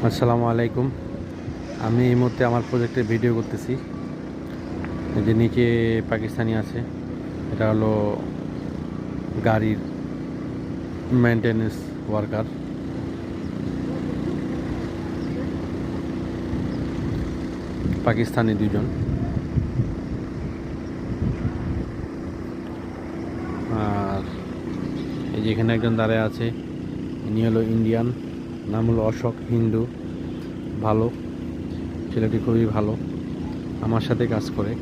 আসসালামু আলাইকুম। আমি এই মুহূর্তে আমার প্রজেক্টের ভিডিও করতেছি। এই যে নিচে পাকিস্তানি আছে, এটা হলো গাড়ির মেনটেনেন্স ওয়ার্কার। পাকিস্তানি দুজন। আর এই যে এখানে একজন দাঁড়ায় আছে, ইনি হলো ইন্ডিয়ান, নাম হলো অশোক, হিন্দু, ভালো ছেলেটি, খুবই ভালো, আমার সাথে কাজ করে।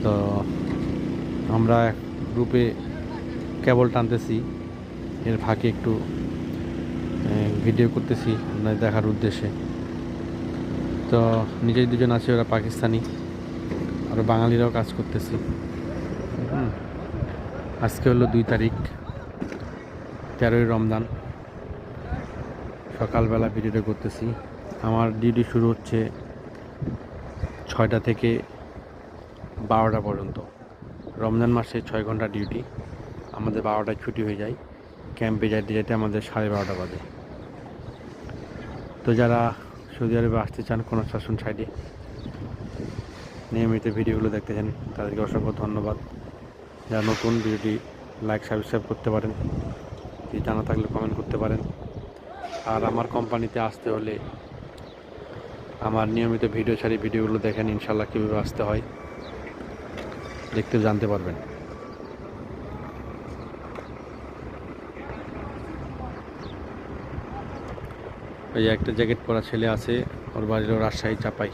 তো আমরা গ্রুপে কেবল টানতেছি, এর ফাঁকে একটু ভিডিও করতেছি আপনাদের দেখার উদ্দেশ্যে। তো নিজের দুজন আছে, ওরা পাকিস্তানি, আরও বাঙালিরাও কাজ করতেছি। আজকে হলো 2 তারিখ, 13ই রমজান। সকালবেলা ভিডিওটা করতেছি। আমার ডিউটি শুরু হচ্ছে 6টা থেকে 12টা পর্যন্ত। রমজান মাসে 6 ঘন্টা ডিউটি, আমাদের 12টায় ছুটি হয়ে যায়। ক্যাম্পে যাইতে যাইতে আমাদের 12:30 বাজে। তো যারা সৌদি আরবে আসতে চান কনস্ট্রাকশন সাইডে, নিয়মিত ভিডিওগুলো দেখতে চান, তাদেরকে অসংখ্য ধন্যবাদ। যারা নতুন, ভিডিওটি লাইক সাবস্ক্রাইব করতে পারেন, যদি জানা থাকলে কমেন্ট করতে পারেন। আর আমার কোম্পানিতে আসতে হলে আমার নিয়মিত ভিডিও ছাড়ি, ভিডিওগুলো দেখেন, ইনশাল্লাহ কীভাবে আসতে হয় দেখতে জানতে পারবেন। এই যে একটা জ্যাকেট পরা ছেলে আছে, ওর বাড়ি হলো রাজশাহী চাপাই।